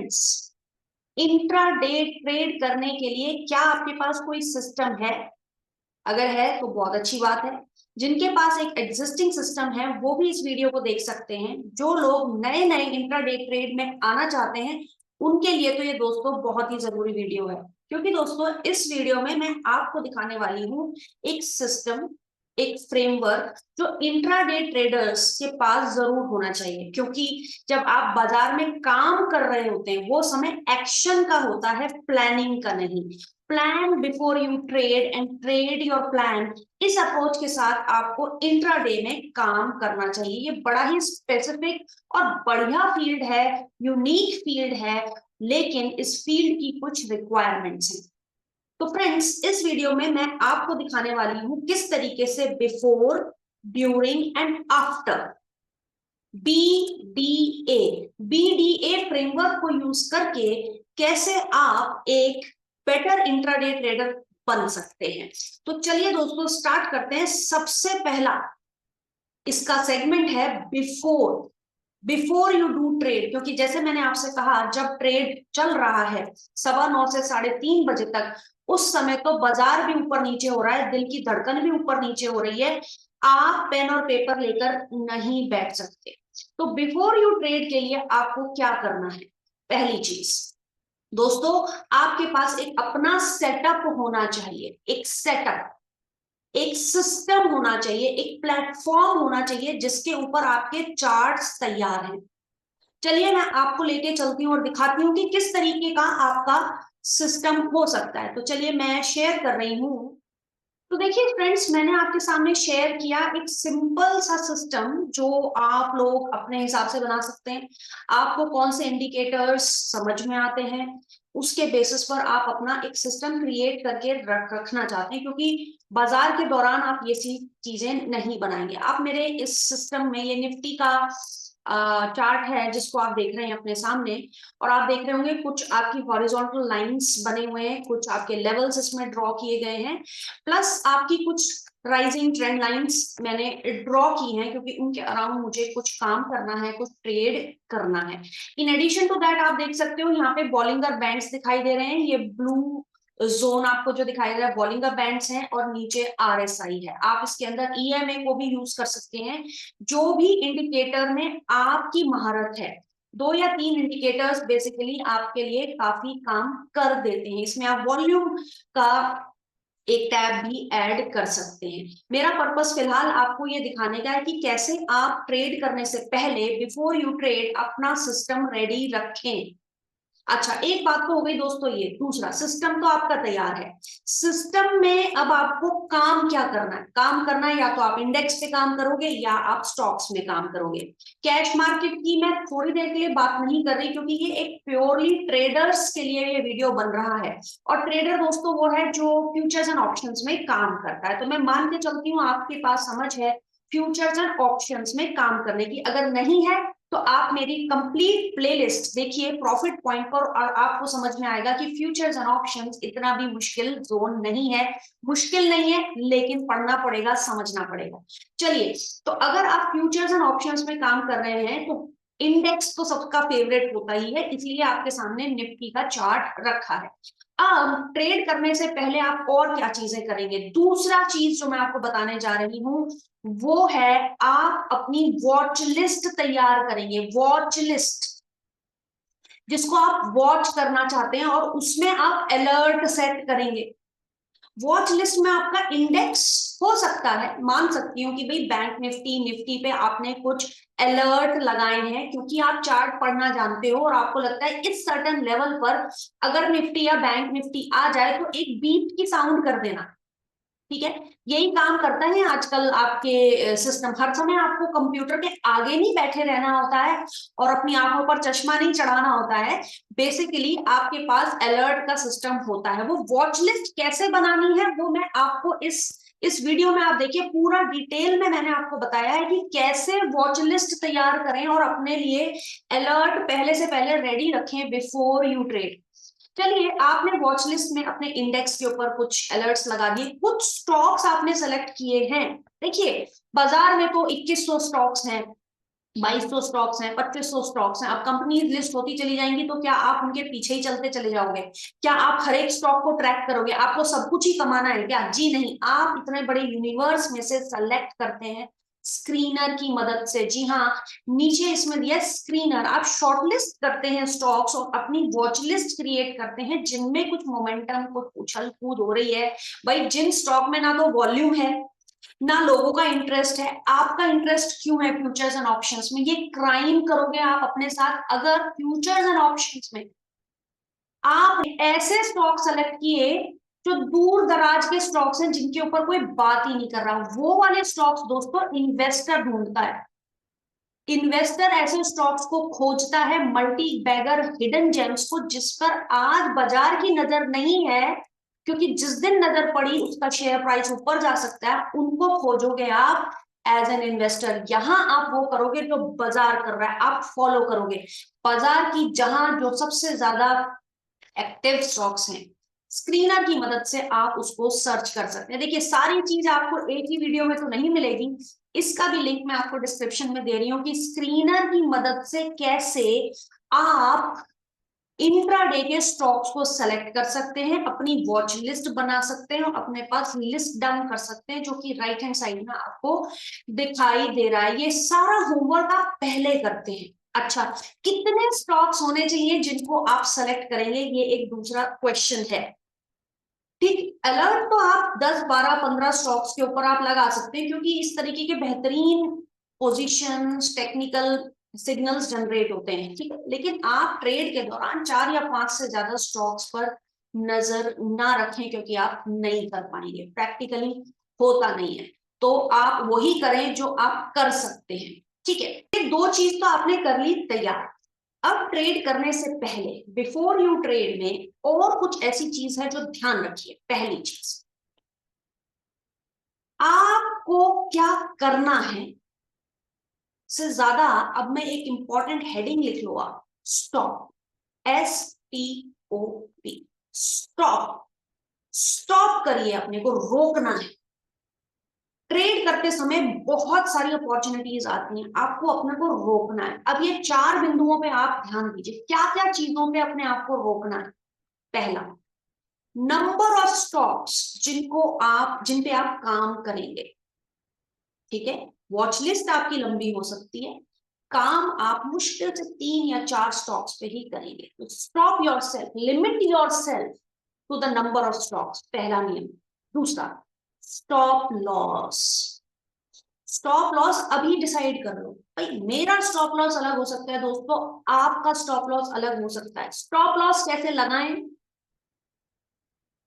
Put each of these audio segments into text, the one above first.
Friends, intraday trade करने के लिए क्या आपके पास कोई सिस्टम है? अगर है तो बहुत अच्छी बात है। जिनके पास एक एग्जिस्टिंग सिस्टम है वो भी इस वीडियो को देख सकते हैं। जो लोग नए नए इंट्राडे ट्रेड में आना चाहते हैं उनके लिए तो ये दोस्तों बहुत ही जरूरी वीडियो है, क्योंकि दोस्तों इस वीडियो में मैं आपको दिखाने वाली हूँ एक सिस्टम, एक फ्रेमवर्क जो इंट्राडे ट्रेडर्स के पास जरूर होना चाहिए। क्योंकि जब आप बाजार में काम कर रहे होते हैं वो समय एक्शन का होता है, प्लानिंग का नहीं। Plan before you trade and trade your plan, इस अप्रोच के साथ आपको इंट्राडे में काम करना चाहिए। ये बड़ा ही स्पेसिफिक और बढ़िया फील्ड है, यूनिक फील्ड है, लेकिन इस फील्ड की कुछ रिक्वायरमेंट्स हैं। तो फ्रेंड्स, इस वीडियो में मैं आपको दिखाने वाली हूं किस तरीके से before, during and after BDA framework को यूज करके कैसे आप एक बेटर इंट्राडे ट्रेडर बन सकते हैं। तो चलिए दोस्तों स्टार्ट करते हैं। सबसे पहला इसका सेगमेंट है बिफोर यू डू ट्रेड। क्योंकि जैसे मैंने आपसे कहा, जब ट्रेड चल रहा है 9:15 से 3:30 बजे तक, उस समय तो बाजार भी ऊपर नीचे हो रहा है, दिल की धड़कन भी ऊपर नीचे हो रही है, आप पेन और पेपर लेकर नहीं बैठ सकते। तो बिफोर यू ट्रेड के लिए आपको क्या करना है? पहली चीज दोस्तों, आपके पास एक अपना सेटअप होना चाहिए। एक सेटअप, एक सिस्टम होना चाहिए, एक प्लेटफॉर्म होना चाहिए जिसके ऊपर आपके चार्ट्स तैयार हैं। चलिए मैं आपको लेके चलती हूँ और दिखाती हूँ कि किस तरीके का आपका सिस्टम हो सकता है। तो चलिए मैं शेयर कर रही हूँ। तो देखिए फ्रेंड्स, मैंने आपके सामने शेयर किया एक सिंपल सा सिस्टम जो आप लोग अपने हिसाब से बना सकते हैं। आपको कौन से इंडिकेटर्स समझ में आते हैं उसके बेसिस पर आप अपना एक सिस्टम क्रिएट करके रखना चाहते हैं, क्योंकि बाजार के दौरान आप ये सी चीजें नहीं बनाएंगे। आप मेरे इस सिस्टम में, ये निफ्टी का चार्ट है जिसको आप देख रहे हैं अपने सामने, और आप देख रहे होंगे कुछ आपकी हॉरिजॉन्टल लाइंस बने हुए हैं, कुछ आपके लेवल्स इसमें ड्रॉ किए गए हैं, प्लस आपकी कुछ राइजिंग ट्रेंड लाइंस मैंने ड्रॉ की हैं, क्योंकि उनके अराउंड मुझे कुछ काम करना है, कुछ ट्रेड करना है। इन एडिशन टू दैट आप देख सकते हो यहाँ पे बॉलिंगर बैंड्स दिखाई दे रहे हैं। ये ब्लू जोन आपको जो दिखाई दे रहा है बॉलिंगर बैंड्स हैं, और नीचे आरएसआई है। आप इसके अंदर ईएमए को भी यूज कर सकते हैं। जो भी इंडिकेटर में आपकी महारत है, 2 या 3 इंडिकेटर्स बेसिकली आपके लिए काफी काम कर देते हैं। इसमें आप वॉल्यूम का एक टैब भी ऐड कर सकते हैं। मेरा पर्पस फिलहाल आपको ये दिखाने का है कि कैसे आप ट्रेड करने से पहले बिफोर यू ट्रेड अपना सिस्टम रेडी रखें। अच्छा, एक बात तो हो गई दोस्तों, ये दूसरा सिस्टम तो आपका तैयार है। सिस्टम में अब आपको काम क्या करना है? काम करना है या तो आप इंडेक्स पे काम करोगे या आप स्टॉक्स में काम करोगे। कैश मार्केट की मैं थोड़ी देर के लिए बात नहीं कर रही, क्योंकि ये एक प्योरली ट्रेडर्स के लिए ये वीडियो बन रहा है। और ट्रेडर दोस्तों वो है जो फ्यूचर्स एंड ऑप्शंस में काम करता है। तो मैं मान के चलती हूँ आपके पास समझ है फ्यूचर्स एंड ऑप्शंस में काम करने की। अगर नहीं है तो आप मेरी कंप्लीट प्लेलिस्ट देखिए प्रॉफिट पॉइंट पर, और आपको समझ में आएगा कि फ्यूचर्स एंड ऑप्शंस इतना भी मुश्किल जोन नहीं है। मुश्किल नहीं है, लेकिन पढ़ना पड़ेगा, समझना पड़ेगा। चलिए, तो अगर आप फ्यूचर्स एंड ऑप्शंस में काम कर रहे हैं तो इंडेक्स तो सबका फेवरेट होता ही है, इसलिए आपके सामने निफ्टी का चार्ट रखा है। अब ट्रेड करने से पहले आप और क्या चीजें करेंगे? दूसरा चीज जो मैं आपको बताने जा रही हूँ वो है आप अपनी वॉच लिस्ट तैयार करेंगे। वॉच लिस्ट जिसको आप वॉच करना चाहते हैं और उसमें आप अलर्ट सेट करेंगे। वॉच लिस्ट में आपका इंडेक्स हो सकता है, मान सकती हूँ कि भाई बैंक निफ्टी, निफ्टी पे आपने कुछ अलर्ट लगाए हैं क्योंकि आप चार्ट पढ़ना जानते हो और आपको लगता है इस सर्टेन लेवल पर अगर निफ्टी या बैंक निफ्टी आ जाए तो एक बीप की साउंड कर देना। ठीक है, यही काम करता है आजकल आपके सिस्टम। हर समय आपको कंप्यूटर के आगे नहीं बैठे रहना होता है और अपनी आंखों पर चश्मा नहीं चढ़ाना होता है। बेसिकली आपके पास अलर्ट का सिस्टम होता है। वो वॉच लिस्ट कैसे बनानी है वो मैं आपको इस वीडियो में आप देखिए, पूरा डिटेल में मैंने आपको बताया है कि कैसे वॉच लिस्ट तैयार करें और अपने लिए अलर्ट पहले से पहले रेडी रखें बिफोर यू ट्रेड। चलिए, आपने वॉच लिस्ट में अपने इंडेक्स के ऊपर कुछ अलर्ट्स लगा दिए, कुछ स्टॉक्स आपने सेलेक्ट किए हैं। देखिए, बाजार में तो 2100 स्टॉक्स हैं, 2200 स्टॉक्स हैं, 2500 स्टॉक्स हैं, अब कंपनीज लिस्ट होती चली जाएंगी, तो क्या आप उनके पीछे ही चलते चले जाओगे? क्या आप हर एक स्टॉक को ट्रैक करोगे? आपको सब कुछ ही कमाना है क्या? जी नहीं, आप इतने बड़े यूनिवर्स में से सेलेक्ट करते हैं स्क्रीनर की मदद से। जी हाँ, नीचे इसमें दिया स्क्रीनर। आप शॉर्टलिस्ट करते हैं स्टॉक्स और अपनी वॉच लिस्ट क्रिएट करते हैं जिनमें कुछ मोमेंटम, कुछ उछल कूद हो रही है। भाई जिन स्टॉक में ना तो वॉल्यूम है ना लोगों का इंटरेस्ट है, आपका इंटरेस्ट क्यों है फ्यूचर्स एंड ऑप्शंस में? ये क्राइम करोगे आप अपने साथ अगर फ्यूचर्स एंड ऑप्शंस में आप ऐसे स्टॉक सेलेक्ट किए जो दूर दराज के स्टॉक्स हैं जिनके ऊपर कोई बात ही नहीं कर रहा। वो वाले स्टॉक्स दोस्तों इन्वेस्टर ढूंढता है। इन्वेस्टर ऐसे स्टॉक्स को खोजता है, मल्टी बैगर हिडन जेम्स को, जिस पर आज बाजार की नजर नहीं है, क्योंकि जिस दिन नजर पड़ी उसका शेयर प्राइस ऊपर जा सकता है। उनको खोजोगे आप एज एन इन्वेस्टर। यहां आप वो करोगे जो बाजार कर रहा है, आप फॉलो करोगे बाजार की, जहां जो सबसे ज्यादा एक्टिव स्टॉक्स हैं। स्क्रीनर की मदद से आप उसको सर्च कर सकते हैं। देखिए सारी चीज आपको एक ही वीडियो में तो नहीं मिलेगी, इसका भी लिंक मैं आपको डिस्क्रिप्शन में दे रही हूँ कि स्क्रीनर की मदद से कैसे आप इंट्राडे के स्टॉक्स को सेलेक्ट कर सकते हैं, अपनी वॉच लिस्ट बना सकते हैं और अपने पास लिस्ट डाउन कर सकते हैं, जो कि राइट हैंड साइड में आपको दिखाई दे रहा है। ये सारा होमवर्क आप पहले करते हैं। अच्छा, कितने स्टॉक्स होने चाहिए जिनको आप सेलेक्ट करेंगे, ये एक दूसरा क्वेश्चन है। ठीक, अलर्ट तो आप 10, 12, 15 स्टॉक्स के ऊपर आप लगा सकते हैं, क्योंकि इस तरीके के बेहतरीन पोजीशंस, टेक्निकल सिग्नल्स जनरेट होते हैं। ठीक है, लेकिन आप ट्रेड के दौरान 4 या 5 से ज्यादा स्टॉक्स पर नजर ना रखें, क्योंकि आप नहीं कर पाएंगे, प्रैक्टिकली होता नहीं है। तो आप वही करें जो आप कर सकते हैं। ठीक है, ये दो चीज तो आपने कर ली तैयार। अब ट्रेड करने से पहले, बिफोर यू ट्रेड में और कुछ ऐसी चीज है जो ध्यान रखिए। पहली चीज, आपको क्या करना है से ज्यादा, अब मैं एक इंपॉर्टेंट हेडिंग लिख लो आप, स्टॉप, STOP, स्टॉप। स्टॉप करिए, अपने को रोकना है। ट्रेड करते समय बहुत सारी अपॉर्चुनिटीज आती हैं, आपको अपने को रोकना है। अब ये 4 बिंदुओं पे आप ध्यान दीजिए, क्या क्या चीजों पे अपने आप को रोकना है। पहला, नंबर ऑफ स्टॉक्स जिन पे आप काम करेंगे। ठीक है, वॉच लिस्ट आपकी लंबी हो सकती है, काम आप मुश्किल से 3 या 4 स्टॉक्स पे ही करेंगे। तो stop yourself, limit yourself to the number of stocks, पहला नियम। दूसरा, स्टॉप लॉस। स्टॉप लॉस अभी डिसाइड कर लो। भाई मेरा स्टॉप लॉस अलग हो सकता है दोस्तों, आपका स्टॉप लॉस अलग हो सकता है। स्टॉप लॉस कैसे लगाएं,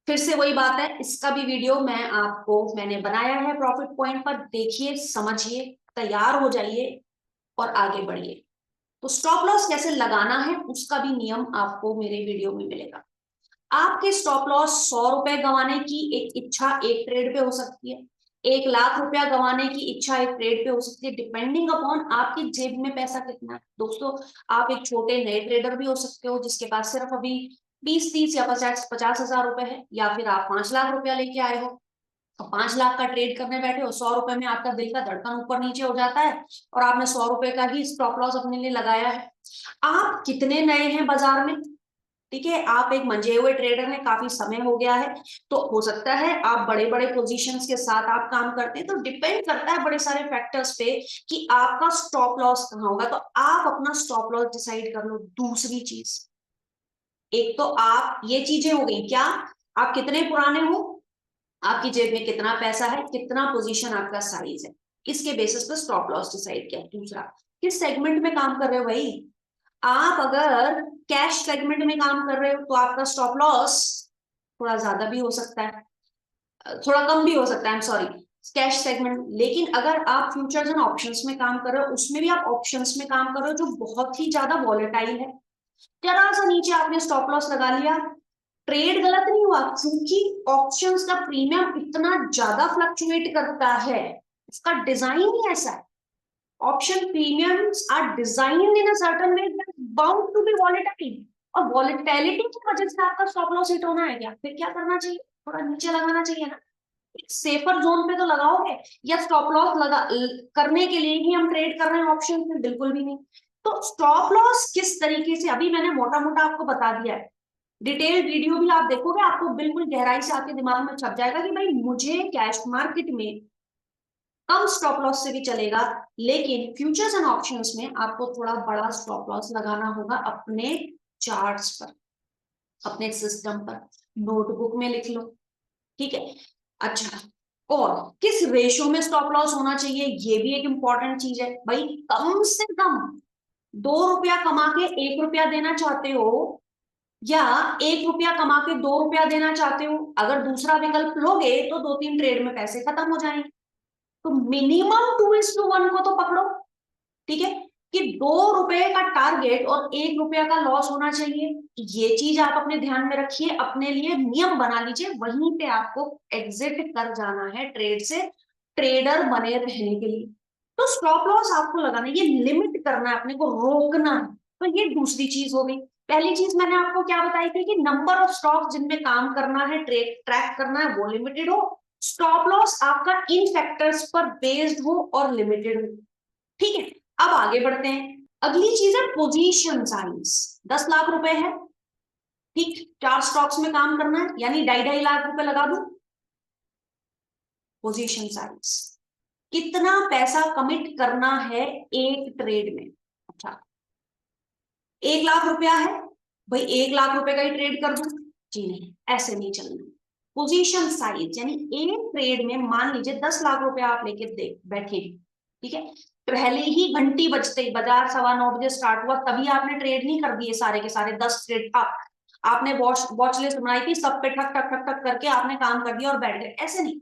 फिर से वही बात है, इसका भी वीडियो मैंने बनाया है प्रॉफिट पॉइंट पर, देखिए, समझिए, तैयार हो जाइए और आगे बढ़िए। तो स्टॉप लॉस कैसे लगाना है उसका भी नियम आपको मेरे वीडियो में मिलेगा। आपके स्टॉप लॉस 100 रुपए गंवाने की एक इच्छा एक ट्रेड पे हो सकती है, 1 लाख रुपया गंवाने की इच्छा एक ट्रेड पे हो सकती है, डिपेंडिंग अपॉन आपकी जेब में पैसा कितना है। दोस्तों, आप एक छोटे नए ट्रेडर भी हो सकते हो जिसके पास सिर्फ अभी 20, 30 या 50 हजार रुपए है, या फिर आप 5 लाख रुपया लेके आए हो। तो 5 लाख का ट्रेड करने बैठे हो, 100 रुपए में आपका दिल का धड़कन ऊपर नीचे हो जाता है और आपने 100 रुपए का ही स्टॉप लॉस अपने लिए लगाया है। आप कितने नए हैं बाजार में, ठीक है, आप एक मंजे हुए ट्रेडर हैं, काफी समय हो गया है, तो हो सकता है आप बड़े बड़े पोजीशंस के साथ आप काम करते हैं। तो डिपेंड करता है बड़े सारे फैक्टर्स पे कि आपका स्टॉप लॉस कहाँ होगा। तो आप अपना स्टॉप लॉस डिसाइड कर लो। दूसरी चीज, एक तो आप ये चीजें हो गई, क्या आप कितने पुराने हो, आपकी जेब में कितना पैसा है, कितना पोजीशन आपका साइज है, इसके बेसिस पर स्टॉप लॉस डिसाइड किया। दूसरा, किस सेगमेंट में काम कर रहे हो भाई। आप अगर कैश सेगमेंट में काम कर रहे हो तो आपका स्टॉप लॉस थोड़ा ज्यादा भी हो सकता है, थोड़ा कम भी हो सकता है, I am sorry, cash segment. लेकिन अगर आप फ्यूचर्स एंड ऑप्शंस में काम कर रहे हो, उसमें भी आप ऑप्शंस में काम कर रहे हो जो बहुत ही ज्यादा वॉलेटाइल है, जरा सा नीचे आपने स्टॉप लॉस लगा लिया, ट्रेड गलत नहीं हुआ, क्योंकि ऑप्शंस का प्रीमियम इतना ज्यादा फ्लक्चुएट करता है, उसका डिजाइन ही ऐसा है। Option premiums are designed in a certain way that bound to be volatile, और वॉलेटिलिटी की वजह से आपका स्टॉप लॉस हिट होना है क्या, फिर क्या करना चाहिए, थोड़ा नीचे लगाना चाहिए ना। सेफर जोन पे तो लगाओगे, या स्टॉप लॉस लगा करने के लिए ही हम ट्रेड कर रहे हैं ऑप्शन में? बिल्कुल भी नहीं। तो स्टॉप लॉस किस तरीके से, अभी मैंने मोटा मोटा आपको बता दिया है, डिटेल वीडियो भी आप देखोगे आपको बिल्कुल गहराई से आपके दिमाग में छप जाएगा कि भाई मुझे कैश मार्केट में कम स्टॉप लॉस से भी चलेगा, लेकिन फ्यूचर्स एंड ऑप्शंस में आपको थोड़ा बड़ा स्टॉप लॉस लगाना होगा अपने चार्ट्स पर, अपने सिस्टम पर, नोटबुक में लिख लो, ठीक है। अच्छा, और किस रेशो में स्टॉप लॉस होना चाहिए, ये भी एक इंपॉर्टेंट चीज है भाई। कम से कम 2 रुपया कमा के 1 रुपया देना चाहते हो, या 1 रुपया कमा के 2 रुपया देना चाहते हो, अगर दूसरा विकल्प लोगे तो 2-3 ट्रेड में पैसे खत्म हो जाएंगे। तो मिनिमम 2:1 को तो पकड़ो, ठीक है, कि 2 रुपए का टारगेट और 1 रुपया का लॉस होना चाहिए। ये चीज आप अपने ध्यान में रखिए, अपने लिए नियम बना लीजिए, वहीं पे आपको एग्जिट कर जाना है ट्रेड से, ट्रेडर बने रहने के लिए। तो स्टॉप लॉस आपको लगाना है, ये लिमिट करना है, अपने को रोकना है। तो ये दूसरी चीज हो गई। पहली चीज मैंने आपको क्या बताई थी कि नंबर ऑफ स्टॉक जिनमें काम करना है, ट्रैक करना है, वो लिमिटेड हो। स्टॉप लॉस आपका इन फैक्टर्स पर बेस्ड हो और लिमिटेड हो, ठीक है। अब आगे बढ़ते हैं, अगली चीज है पोजीशन साइज। 10 लाख रुपए है, ठीक, 4 स्टॉक्स में काम करना है, यानी 2.5 लाख रुपए लगा दू। पोजीशन साइज, कितना पैसा कमिट करना है एक ट्रेड में? अच्छा, 1 लाख रुपया है भाई, 1 लाख रुपए का ही ट्रेड कर दूं? जी नहीं, ऐसे नहीं चलना। पोजीशन साइज यानी एक ट्रेड में मान लीजिए 10 लाख रुपया आप लेके देख बैठे, ठीक है, पहले ही घंटी बजते ही, बाजार 9:15 बजे स्टार्ट हुआ, तभी आपने ट्रेड नहीं कर दिए सारे के सारे 10 ट्रेड आप, आपने वॉच लिस्ट बनाई थी, सब पे ठक ठक ठक ठक करके आपने काम कर दिया और बैठ गए, ऐसे नहीं।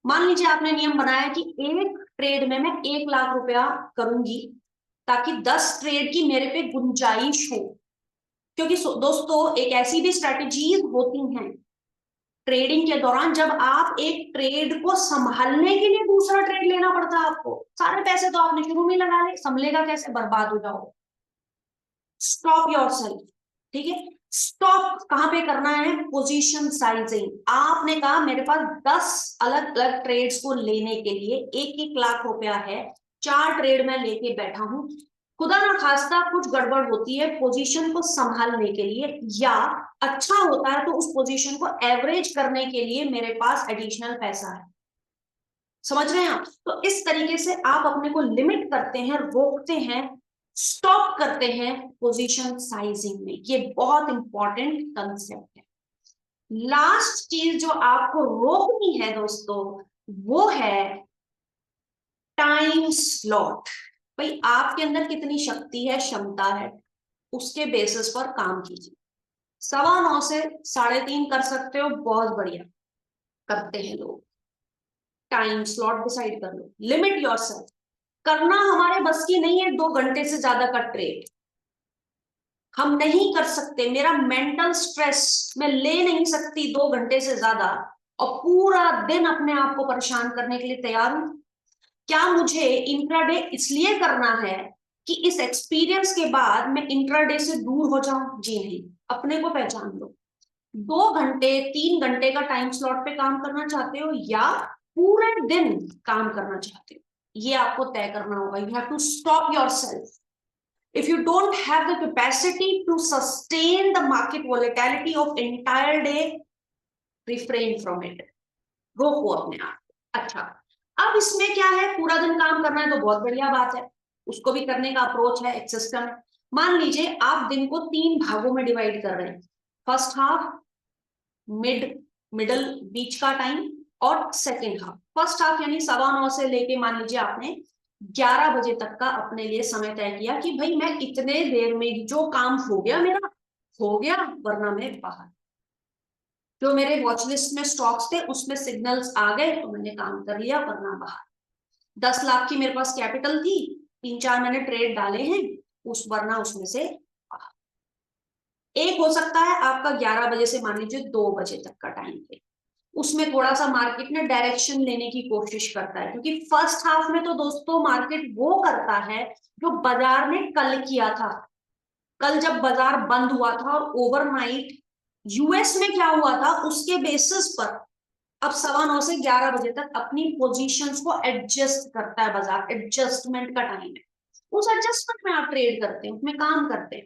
मान लीजिए आपने नियम बनाया कि एक ट्रेड में मैं 1 लाख रुपया करूंगी, ताकि 10 ट्रेड की मेरे पे गुंजाइश हो। क्योंकि दोस्तों एक ऐसी भी स्ट्रेटेजीज होती हैं ट्रेडिंग के दौरान, जब आप एक ट्रेड को संभालने के लिए दूसरा ट्रेड लेना पड़ता है आपको, सारे पैसे तो आपने शुरू में लगा ले, संभलेगा कैसे, बर्बाद हो जाओ। स्टॉप योरसेल्फ, ठीक है। स्टॉप कहां पे करना है? Position sizing. आपने कहा मेरे पास 10 अलग अलग ट्रेड्स को लेने के लिए 1-1 लाख रुपया है, 4 ट्रेड में लेके बैठा हूं, खुदा ना खास्ता कुछ गड़बड़ होती है पोजीशन को संभालने के लिए, या अच्छा होता है तो उस पोजीशन को एवरेज करने के लिए मेरे पास एडिशनल पैसा है। समझ रहे हैं आप? तो इस तरीके से आप अपने को लिमिट करते हैं, रोकते हैं, स्टॉप करते हैं पोजीशन साइजिंग में। ये बहुत इंपॉर्टेंट कंसेप्ट है। लास्ट चीज जो आपको रोकनी है दोस्तों, वो है टाइम स्लॉट। भाई आपके अंदर कितनी शक्ति है, क्षमता है, उसके बेसिस पर काम कीजिए। 9:15 से 3:30 कर सकते हो, बहुत बढ़िया, करते हैं लोग। टाइम स्लॉट डिसाइड कर लो, लिमिट योरसेल्फ। करना हमारे बस की नहीं है 2 घंटे से ज्यादा का ट्रेड, हम नहीं कर सकते। मेरा मेंटल स्ट्रेस मैं ले नहीं सकती 2 घंटे से ज्यादा, और पूरा दिन अपने आप को परेशान करने के लिए तैयार हूं। क्या मुझे इंट्राडे इसलिए करना है कि इस एक्सपीरियंस के बाद मैं इंट्राडे से दूर हो जाऊं? जी नहीं, अपने को पहचान लो। 2 घंटे 3 घंटे का टाइम स्लॉट पे काम करना चाहते हो, या पूरे दिन काम करना चाहते हो, ये आपको तय करना होगा। You have to stop yourself. If you don't have the capacity to sustain the market volatility of entire day, refrain from it. रोको अपने आप को। अच्छा, अब इसमें क्या है, पूरा दिन काम करना है तो बहुत बढ़िया बात है, उसको भी करने का अप्रोच है, एक सिस्टम है। मान लीजिए आप दिन को 3 भागों में डिवाइड कर रहे हैं, फर्स्ट हाफ, मिडल बीच का टाइम, और सेकेंड हाफ। फर्स्ट हाफ यानी 9:15 से लेके मान लीजिए आपने 11 बजे तक का अपने लिए समय तय किया कि भाई मैं इतने देर में जो काम हो गया मेरा हो गया, वरना मैं बाहर। जो मेरे वॉच लिस्ट में स्टॉक्स थे उसमें सिग्नल्स आ गए तो मैंने काम कर लिया, वरना बाहर। 10 लाख की मेरे पास कैपिटल थी, 3-4 मैंने ट्रेड डाले हैं, वरना उसमें से बाहर। एक हो सकता है आपका 11 बजे से मान लीजिए 2 बजे तक का टाइम है, उसमें थोड़ा सा मार्केट ने डायरेक्शन लेने की कोशिश करता है, क्योंकि फर्स्ट हाफ में तो दोस्तों मार्केट वो करता है जो बाजार ने कल किया था। कल जब बाजार बंद हुआ था और ओवरनाइट यूएस में क्या हुआ था, उसके बेसिस पर अब 9:15 से 11 बजे तक अपनी पोजीशंस को एडजस्ट करता है बाजार, एडजस्टमेंट का टाइम है, उस एडजस्टमेंट में आप ट्रेड करते हैं, उसमें काम करते हैं।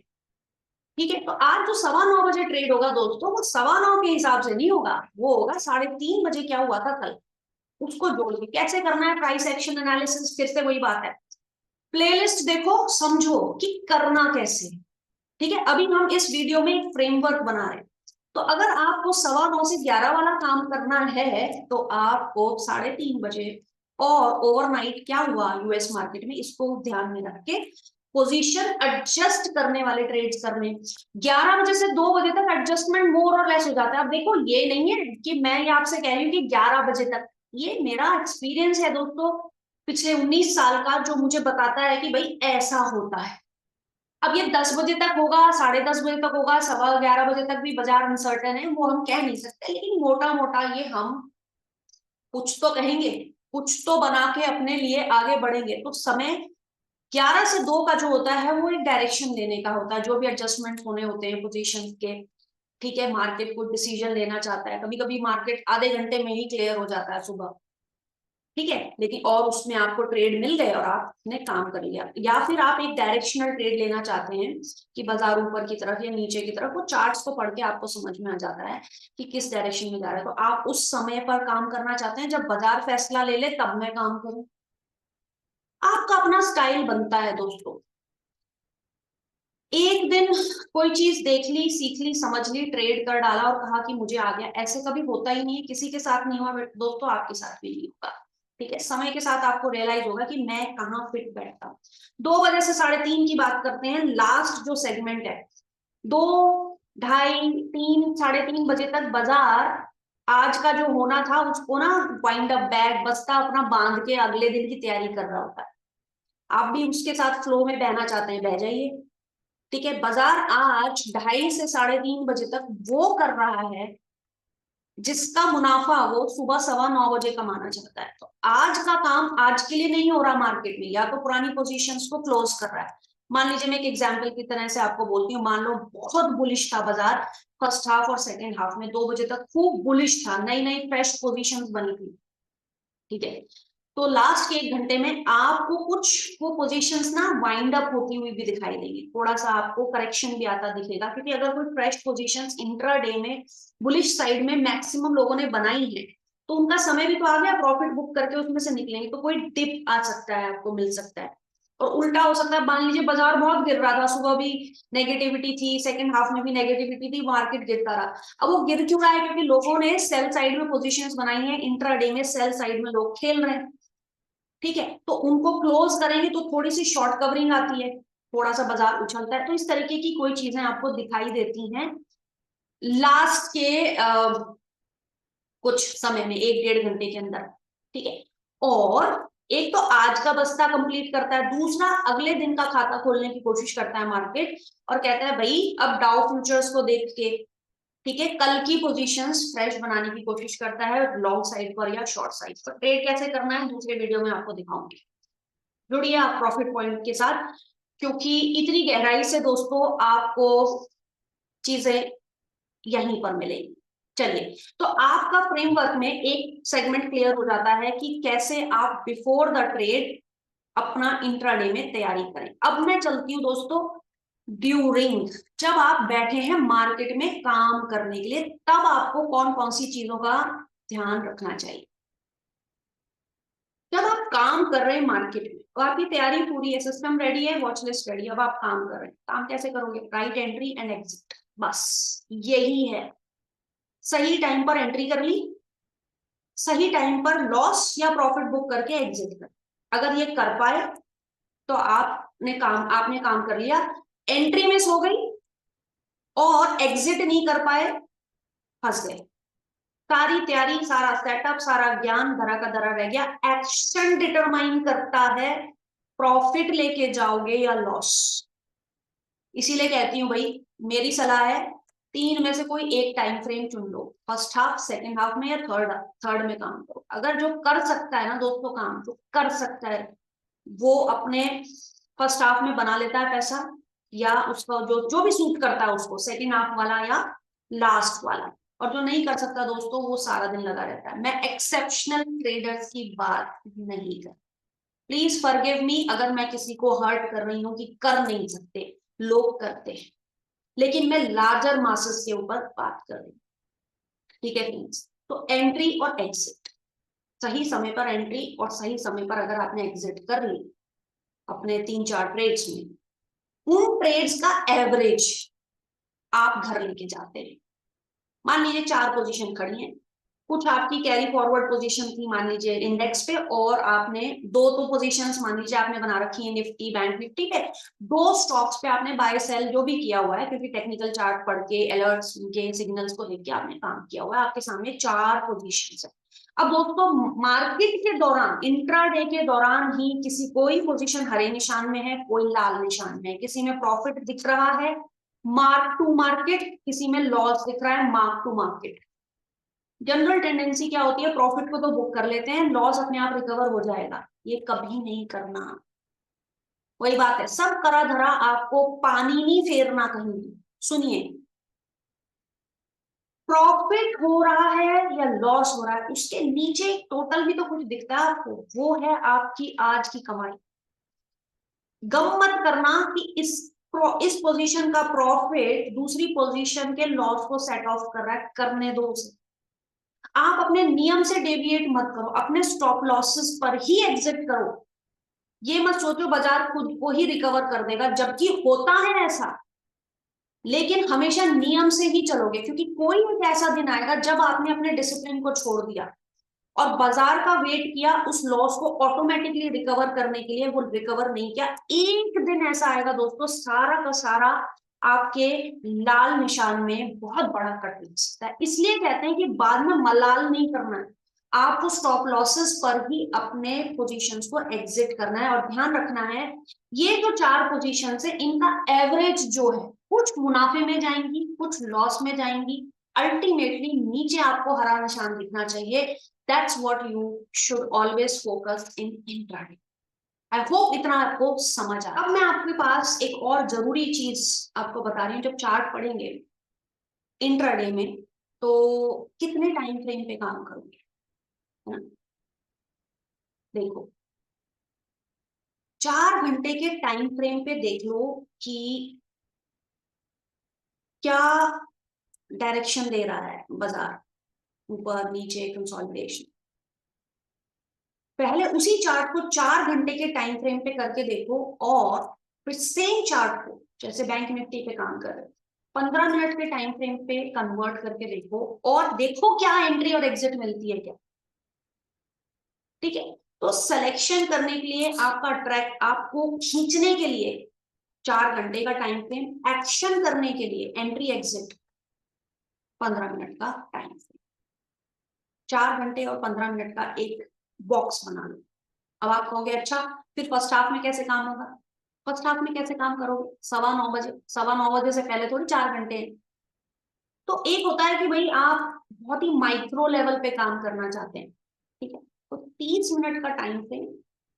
ठीक है, तो आज जो 9:15 बजे ट्रेड होगा दोस्तों, वो 9:15 के हिसाब से नहीं होगा, वो होगा 3:30 बजे क्या हुआ था कल, उसको जोड़ के कैसे करना है प्राइस एक्शन एनालिसिस। फिर से वही बात है, प्लेलिस्ट देखो, समझो कि करना कैसे। ठीक है, अभी हम इस वीडियो में एक फ्रेमवर्क बना रहे हैं, तो अगर आपको 9:15 से 11 वाला काम करना है तो आपको 3:30 बजे और ओवरनाइट क्या हुआ यूएस मार्केट में, इसको ध्यान में रख के पोजीशन एडजस्ट करने वाले ट्रेड्स करने। 11 बजे से 2 बजे तक एडजस्टमेंट मोर और लेस हो जाता है। अब देखो, ये नहीं है कि मैं ये आपसे कह रही हूँ कि 11 बजे तक, ये मेरा एक्सपीरियंस है दोस्तों पिछले 19 साल का, जो मुझे बताता है कि भाई ऐसा होता है। अब ये 10 बजे तक होगा, 10:30 बजे तक होगा, 11:15 बजे तक भी बाजार अनसर्टेन है, वो हम कह नहीं सकते, लेकिन मोटा मोटा ये हम कुछ तो कहेंगे, कुछ तो बना के अपने लिए आगे बढ़ेंगे। तो समय 11 से 2 का जो होता है वो एक डायरेक्शन देने का होता है, जो भी एडजस्टमेंट होने होते हैं पोजीशन के। ठीक है, मार्केट को डिसीजन लेना चाहता है, कभी कभी मार्केट आधे घंटे में ही क्लियर हो जाता है सुबह। ठीक है, लेकिन और उसमें आपको ट्रेड मिल गए और आपने काम कर लिया, या फिर आप एक डायरेक्शनल ट्रेड लेना चाहते हैं कि बाजार ऊपर की तरफ या नीचे की तरफ, वो चार्ट्स को पढ़ के आपको समझ में आ जाता है कि किस डायरेक्शन में जा रहा है, तो आप उस समय पर काम करना चाहते हैं जब बाजार फैसला ले ले तब मैं काम करूं। आपका अपना स्टाइल बनता है दोस्तों। एक दिन कोई चीज देख ली, सीख ली, समझ ली, ट्रेड कर डाला और कहा कि मुझे आ गया, ऐसे कभी होता ही नहीं है, किसी के साथ नहीं हुआ दोस्तों, आपके साथ भी नहीं होगा। ठीक है, समय के साथ आपको रियलाइज होगा कि मैं कहाँ फिट बैठता हूँ। 2 बजे से 3:30 की बात करते हैं, लास्ट जो सेगमेंट है, 2, 2:30, 3, 3:30 बजे तक बाजार आज का जो होना था उसको ना वाइंड अप, बैग बस्ता अपना बांध के अगले दिन की तैयारी कर रहा होता है। आप भी उसके साथ फ्लो में बहना चाहते हैं, बह जाइए। ठीक है, बाजार आज 2:30 से 3:30 बजे तक वो कर रहा है जिसका मुनाफा वो सुबह 9:15 बजे कमाना चाहता है। तो आज का काम आज के लिए नहीं हो रहा मार्केट में, या तो पुरानी पोजीशंस को क्लोज कर रहा है। मान लीजिए, मैं एक एग्जांपल की तरह से आपको बोलती हूँ, मान लो बहुत बुलिश था बाजार, फर्स्ट हाफ और सेकेंड हाफ में 2 बजे तक खूब बुलिश था, नई नई फ्रेश पोजीशंस बनी थी। ठीक है, तो लास्ट के 1 घंटे में आपको कुछ वो पोजीशंस ना वाइंड अप होती हुई भी दिखाई देंगी, थोड़ा सा आपको करेक्शन भी आता दिखेगा, क्योंकि अगर कोई फ्रेश पोजीशंस इंट्राडे में बुलिश साइड में मैक्सिमम लोगों ने बनाई है, तो उनका समय भी तो आ गया प्रॉफिट बुक करके उसमें से निकलेंगे, तो कोई डिप आ सकता है, आपको मिल सकता है। और उल्टा हो सकता है, मान लीजिए बाजार बहुत गिर रहा था, सुबह भी नेगेटिविटी थी, सेकंड हाफ में भी नेगेटिविटी थी, मार्केट गिरता रहा। अब वो गिर क्यों रहा है? क्योंकि लोगों ने सेल साइड में पोजीशंस बनाई है, इंट्राडे में सेल साइड में लोग खेल रहे हैं। ठीक है, तो उनको क्लोज करेंगे तो थोड़ी सी शॉर्ट कवरिंग आती है, थोड़ा सा बाजार उछलता है, तो इस तरीके की कोई चीजें आपको दिखाई देती हैं लास्ट के कुछ समय में, 1-1.5 घंटे के अंदर। ठीक है, और एक तो आज का बस्ता कंप्लीट करता है, दूसरा अगले दिन का खाता खोलने की कोशिश करता है मार्केट, और कहता है भाई अब डाउ फ्यूचर्स को देख के, ठीक है, कल की पोजीशंस फ्रेश बनाने की कोशिश करता है लॉन्ग साइड पर या शॉर्ट साइड पर। ट्रेड कैसे करना है दूसरे वीडियो में आपको दिखाऊंगी, जुड़िए आप प्रॉफिट पॉइंट के साथ, क्योंकि इतनी गहराई से दोस्तों आपको चीजें यहीं पर मिलेगी। चलिए, तो आपका फ्रेमवर्क में एक सेगमेंट क्लियर हो जाता है कि कैसे आप बिफोर द ट्रेड अपना इंट्राडे में तैयारी करें। अब मैं चलती हूँ दोस्तों ड्यूरिंग, जब आप बैठे हैं मार्केट में काम करने के लिए, तब आपको कौन कौन सी चीजों का ध्यान रखना चाहिए। जब आप काम कर रहे हैं मार्केट में, तो आपकी तैयारी पूरी है, सिस्टम रेडी है, वॉच लिस्ट रेडी है, अब आप काम कर रहे हैं, काम कैसे करोगे? राइट एंट्री एंड एग्जिट, बस यही है। सही टाइम पर एंट्री कर ली, सही टाइम पर लॉस या प्रॉफिट बुक करके एग्जिट कर, अगर ये कर पाए तो आपने काम कर लिया। एंट्री मिस हो गई और एग्जिट नहीं कर पाए, फंस गए। सारी तैयारी, सारा सेटअप, सारा ज्ञान धरा का धरा रह गया। एक्शन डिटरमाइन करता है प्रॉफिट लेके जाओगे या लॉस। इसीलिए कहती हूँ भाई, मेरी सलाह है 3 में से कोई एक टाइम फ्रेम चुन लो, फर्स्ट हाफ, सेकंड हाफ में, या थर्ड में काम करो। अगर जो कर सकता है ना दोस्तों, काम जो कर सकता है वो अपने फर्स्ट हाफ में बना लेता है पैसा, या उसका जो जो भी सूट करता है उसको, सेकंड हाफ वाला या लास्ट वाला। और जो नहीं कर सकता दोस्तों वो सारा दिन लगा रहता है। मैं एक्सेप्शनल ट्रेडर्स की बात नहीं कर, प्लीज फॉरगिव मी अगर मैं किसी को हर्ट कर रही हूँ कि कर नहीं सकते, लोग करते हैं, लेकिन मैं लार्जर मासेस के ऊपर बात कर रही हूँ, ठीक है फ्रेंड्स। तो एंट्री और एग्जिट, सही समय पर एंट्री और सही समय पर अगर आपने एग्जिट कर ली अपने 3-4 ट्रेड्स में, उन ट्रेड्स का एवरेज आप घर लेके जाते हैं। मान लीजिए 4 पोजीशन खड़ी हैं, कुछ आपकी कैरी फॉरवर्ड पोजीशन थी मान लीजिए इंडेक्स पे, और आपने दो पोजीशंस मान लीजिए आपने बना रखी है निफ्टी बैंक निफ्टी पे, 2 स्टॉक्स पे आपने बाय सेल जो भी किया हुआ है, क्योंकि टेक्निकल चार्ट पढ़ के अलर्ट्स के सिग्नल्स को देख के आपने काम किया हुआ है, आपके सामने 4 पोजीशंस है। अब दोस्तों मार्केट के दौरान, इंट्राडे के दौरान ही किसी कोई पोजीशन हरे निशान में है, कोई लाल निशान में है, किसी में प्रॉफिट दिख रहा है मार्क टू मार्केट, किसी में लॉस दिख रहा है mark to market. General tendency क्या होती है, प्रॉफिट को तो बुक कर लेते हैं, लॉस अपने आप रिकवर हो जाएगा, ये कभी नहीं करना। वही बात है, सब करा धरा आपको पानी नहीं फेरना कहीं। सुनिए, प्रॉफिट हो रहा है या लॉस हो रहा है, उसके नीचे टोटल भी तो कुछ दिखता है आपको, वो है आपकी आज की कमाई। गम मत करना कि इस पोजीशन का प्रॉफिट दूसरी पोजीशन के लॉस को सेट ऑफ कर रहा है, करने दो उसे। आप अपने नियम से डेविएट मत करो, अपने स्टॉप लॉसेस पर ही एग्जिट करो। ये मत सोचो बाजार खुद को ही रिकवर कर देगा, जबकि होता है ऐसा, लेकिन हमेशा नियम से ही चलोगे, क्योंकि कोई एक ऐसा दिन आएगा जब आपने अपने डिसिप्लिन को छोड़ दिया और बाजार का वेट किया उस लॉस को ऑटोमेटिकली रिकवर करने के लिए, वो रिकवर नहीं किया। एक दिन ऐसा आएगा दोस्तों, सारा का सारा आपके लाल निशान में बहुत बड़ा कट लग सकता है। इसलिए कहते हैं कि बाद में मलाल नहीं करना है, आपको स्टॉप लॉसेस पर ही अपने पोजीशंस को एग्जिट करना है। और ध्यान रखना है, ये जो 4 पोजीशंस है इनका एवरेज जो है, कुछ मुनाफे में जाएंगी कुछ लॉस में जाएंगी, अल्टीमेटली नीचे आपको हरा निशान दिखना चाहिए। That's what you should always focus in intraday. I hope इतना आपको समझ आ। अब मैं आपके पास एक और जरूरी चीज आपको बता रही हूँ, जब चार्ट पढ़ेंगे इंट्राडे में तो कितने टाइम फ्रेम पे काम करोगे, है ना। देखो 4 घंटे के टाइम फ्रेम पे देख लो कि क्या डायरेक्शन दे रहा है बाजार, ऊपर नीचे कंसोलिडेशन। पहले उसी चार्ट को 4 घंटे के टाइम फ्रेम पे करके देखो, और फिर सेम चार्ट को जैसे बैंक निफ्टी पे काम कर रहे 15 मिनट के टाइम फ्रेम पे कन्वर्ट करके देखो, और देखो क्या एंट्री और एग्जिट मिलती है क्या। ठीक है, तो सिलेक्शन करने के लिए आपका ट्रैक, आपको खींचने के लिए 4 घंटे का टाइम फ्रेम, एक्शन करने के लिए एंट्री एग्जिट 15 मिनट का टाइम फ्रेम। 4 घंटे और 15 मिनट का एक बॉक्स बना लो। अब आप कहोगे अच्छा फिर फर्स्ट हाफ में कैसे काम होगा, फर्स्ट हाफ में कैसे काम करोगे, 9:15 बजे, 9:15 से पहले थोड़ी 4 घंटे हैं। तो एक होता है कि भाई आप बहुत ही माइक्रो लेवल पे काम करना चाहते हैं, ठीक है, तो 30 मिनट का टाइम फ्रेम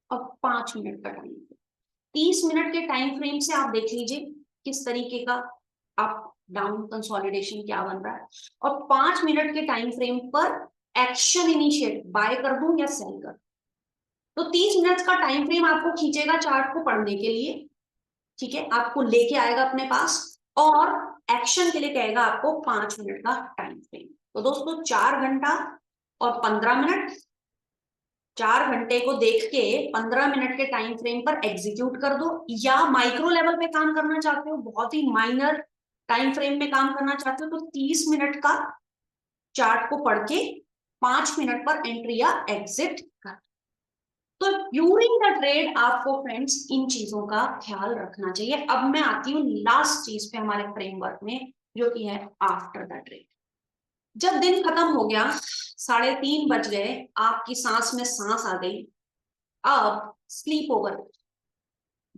और 5 मिनट का टाइम फ्रेम। 30 मिनट के टाइम फ्रेम से आप देख लीजिए किस तरीके का अप डाउन कंसोलिडेशन क्या बन रहा है, और 5 मिनट के टाइम फ्रेम पर एक्शन इनिशिएट, बाय कर दूं या सेल कर। तो 30 मिनट का टाइम फ्रेम आपको खींचेगा चार्ट को पढ़ने के लिए, ठीक है, आपको लेके आएगा अपने पास, और एक्शन के लिए कहेगा आपको 5 मिनट का टाइम फ्रेम। तो दोस्तों 4 घंटा और 15 मिनट, 4 घंटे को देख के 15 मिनट के टाइम फ्रेम पर एग्जीक्यूट कर दो, या माइक्रो लेवल पे काम करना चाहते हो, बहुत ही माइनर टाइम फ्रेम में काम करना चाहते हो, तो 30 मिनट का चार्ट को पढ़ के 5 मिनट पर एंट्री या एग्जिट कर। तो ड्यूरिंग द ट्रेड आपको फ्रेंड्स इन चीजों का ख्याल रखना चाहिए। अब मैं आती हूँ लास्ट चीज पे हमारे फ्रेमवर्क में, जो कि है आफ्टर द ट्रेड। जब दिन खत्म हो गया, 3:30 बज गए, आपकी सांस में सांस आ गई, अब sleep over,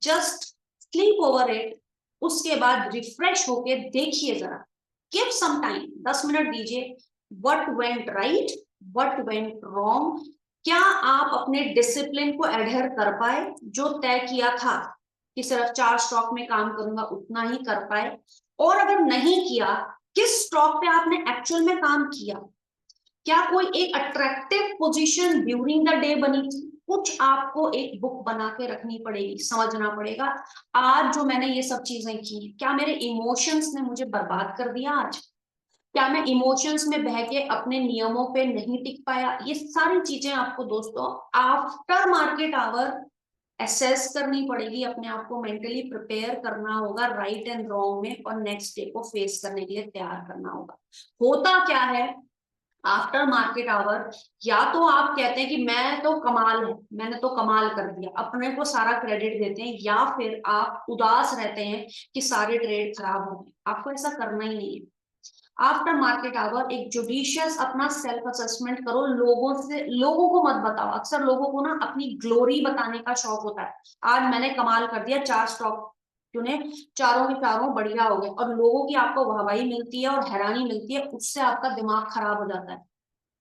just sleep over it. उसके बाद रिफ्रेश होके देखिए जरा, गिव सम टाइम, 10 मिनट दीजिए, what went right, what went wrong, क्या आप अपने डिसिप्लिन को एडहेयर कर पाए, जो तय किया था कि सिर्फ 4 स्टॉक में काम करूंगा उतना ही कर पाए, और अगर नहीं किया किस स्टॉक पे आपने एक्चुअल में काम किया, क्या कोई एक attractive position during the day बनी थी, कुछ आपको एक बुक बना के रखनी पड़ेगी, समझना पड़ेगा आज जो मैंने ये सब चीजें की, क्या मेरे इमोशंस ने मुझे बर्बाद कर दिया आज, क्या मैं इमोशंस में बह के अपने नियमों पे नहीं टिक पाया। ये सारी चीजें आपको दोस्तों आफ्टर मार्केट आवर एसेस करनी पड़ेगी, अपने आप को मेंटली प्रिपेयर करना होगा राइट एंड रॉन्ग में, और नेक्स्ट डे को फेस करने के लिए तैयार करना होगा। होता क्या है आफ्टर मार्केट आवर, या तो आप कहते हैं कि मैं तो कमाल है, मैंने तो कमाल कर दिया, अपने को सारा क्रेडिट देते हैं, या फिर आप उदास रहते हैं कि सारे ट्रेड खराब हो गए। आपको ऐसा करना ही नहीं है। आफ्टर मार्केट आवर एक जुडिशियस अपना सेल्फ असेसमेंट करो, लोगों को मत बताओ। अक्सर लोगों को ना अपनी ग्लोरी बताने का शौक होता है, आज मैंने कमाल कर दिया, 4 स्टॉक चुने, चारों के चारों बढ़िया हो गए, और लोगों की आपको वाहवाही मिलती है और हैरानी मिलती है, उससे आपका दिमाग खराब हो जाता है।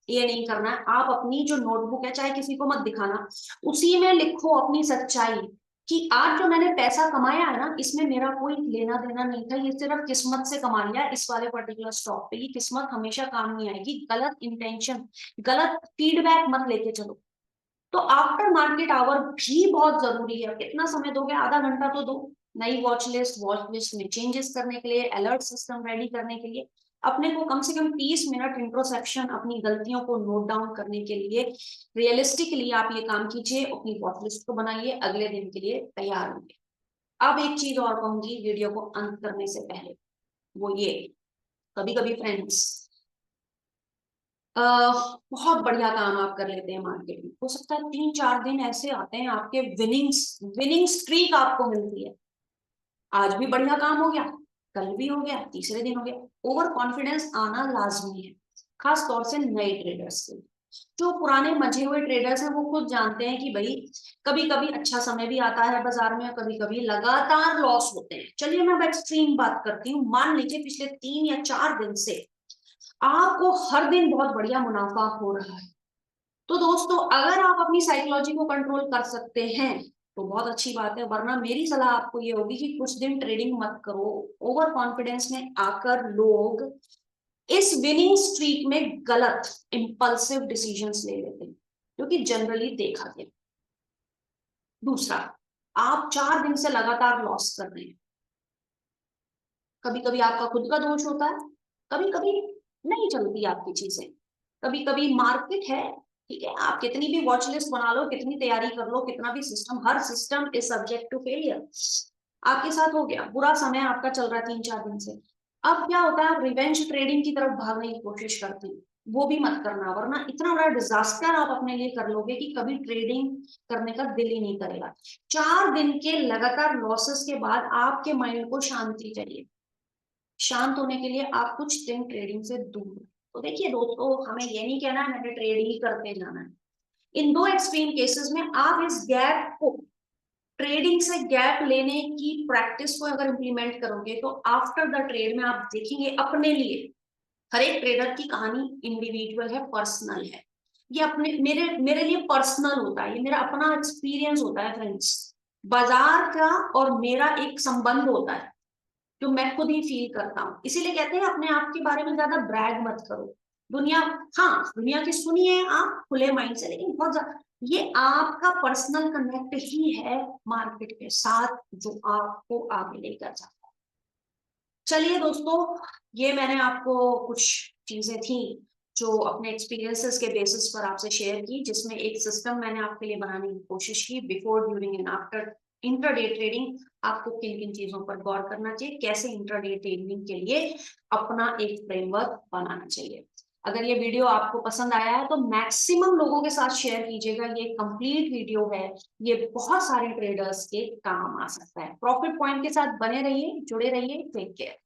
ये नहीं करना है। आप अपनी जो नोटबुक है, चाहे किसी को मत दिखाना, उसी में लिखो अपनी सच्चाई कि आज जो मैंने पैसा कमाया है ना, इसमें मेरा कोई लेना देना नहीं था, ये सिर्फ किस्मत से कमा लिया इस वाले पर्टिकुलर स्टॉक पे। ये किस्मत हमेशा काम नहीं आएगी। गलत इंटेंशन, गलत फीडबैक मत लेके चलो। तो आफ्टर मार्केट आवर भी बहुत जरूरी है। कितना समय दोगे, आधा घंटा तो दो, नई वॉच लिस्ट में चेंजेस करने के लिए, अलर्ट सिस्टम रेडी करने के लिए, अपने को कम से कम 30 मिनट इंट्रोस्पेक्शन, अपनी गलतियों को नोट डाउन करने के लिए रियलिस्टिकली आप ये काम कीजिए, अपनी वॉच लिस्ट को बनाइए, अगले दिन के लिए तैयार होंगे। अब एक चीज और कहूंगी वीडियो को अंत करने से पहले, वो ये, कभी कभी फ्रेंड्स बहुत बढ़िया काम आप कर लेते हैं मार्केट में, हो सकता है 3-4 दिन ऐसे आते हैं आपके विनिंग स्ट्रीक आपको मिलती है, आज भी बढ़िया काम हो गया, कल भी हो गया, तीसरे दिन हो गया। ओवर कॉन्फिडेंस आना लाजमी है, खास तौर से नए ट्रेडर्स के। जो पुराने मजे हुए ट्रेडर्स हैं वो खुद जानते हैं कि भाई कभी कभी अच्छा समय भी आता है बाजार में, कभी कभी लगातार लॉस होते हैं। चलिए मैं अब एक्सट्रीम बात करती हूँ, मान लीजिए पिछले 3 या 4 दिन से आपको हर दिन बहुत बढ़िया मुनाफा हो रहा है, तो दोस्तों अगर आप अपनी साइकोलॉजी को कंट्रोल कर सकते हैं तो बहुत अच्छी बात है, वरना मेरी सलाह आपको ये होगी कि कुछ दिन ट्रेडिंग मत करो। ओवर कॉन्फिडेंस में आकर लोग इस विनिंग स्ट्रीक में गलत इंपल्सिव डिसीजंस ले लेते हैं, जो कि जनरली देखा गया। दूसरा, आप 4 दिन से लगातार लॉस कर रहे हैं, कभी कभी आपका खुद का दोष होता है, कभी कभी नहीं चलती आपकी चीजें, कभी कभी मार्केट है, ठीक है, आप कितनी भी वॉच लिस्ट बना लो, कितनी तैयारी कर लो, कितना भी सिस्टम, हर system is subject to failure. आपके साथ हो गया, बुरा समय आपका चल रहा है 3-4 दिन से, अब क्या होता है, आप रिवेंज ट्रेडिंग की तरफ भागने की कोशिश करते हैं, वो भी मत करना, वरना इतना बड़ा डिजास्टर आप अपने लिए कर लोगे कि कभी ट्रेडिंग करने का दिल ही नहीं करेगा। 4 दिन के लगातार लॉसेस के बाद आपके माइंड को शांति चाहिए, शांत होने के लिए आप कुछ दिन ट्रेडिंग से दूर। तो देखिए दोस्तों, हमें ये नहीं कहना है मैंने ट्रेड ही करते जाना है। इन 2 एक्सट्रीम केसेस में आप इस गैप को, ट्रेडिंग से गैप लेने की प्रैक्टिस को अगर इंप्लीमेंट करोगे तो आफ्टर द ट्रेड में आप देखेंगे अपने लिए, हर एक ट्रेडर की कहानी इंडिविजुअल है, पर्सनल है। ये अपने मेरे मेरे लिए पर्सनल होता है, ये मेरा अपना एक्सपीरियंस होता है फ्रेंड्स। बाजार का और मेरा एक संबंध होता है जो मैं खुद ही फील करता हूँ। इसीलिए कहते हैं अपने आप के बारे में ज्यादा ब्रैग मत करो। दुनिया, हाँ दुनिया की सुनिए आप खुले माइंड से, लेकिन बहुत ज्यादा ये आपका पर्सनल कनेक्ट ही है मार्केट के साथ जो आपको आगे लेकर जाता है। चलिए दोस्तों, ये मैंने आपको कुछ चीजें थी जो अपने एक्सपीरियंसेस के बेसिस पर आपसे शेयर की, जिसमें एक सिस्टम मैंने आपके लिए बनाने की कोशिश की, before, during and after intraday trading आपको किन किन चीजों पर गौर करना चाहिए, कैसे इंट्राडे ट्रेडिंग के लिए अपना एक फ्रेमवर्क बनाना चाहिए। अगर ये वीडियो आपको पसंद आया है तो मैक्सिमम लोगों के साथ शेयर कीजिएगा, ये कंप्लीट वीडियो है, ये बहुत सारे ट्रेडर्स के काम आ सकता है। प्रॉफिट पॉइंट के साथ बने रहिए, जुड़े रहिए, टेक केयर।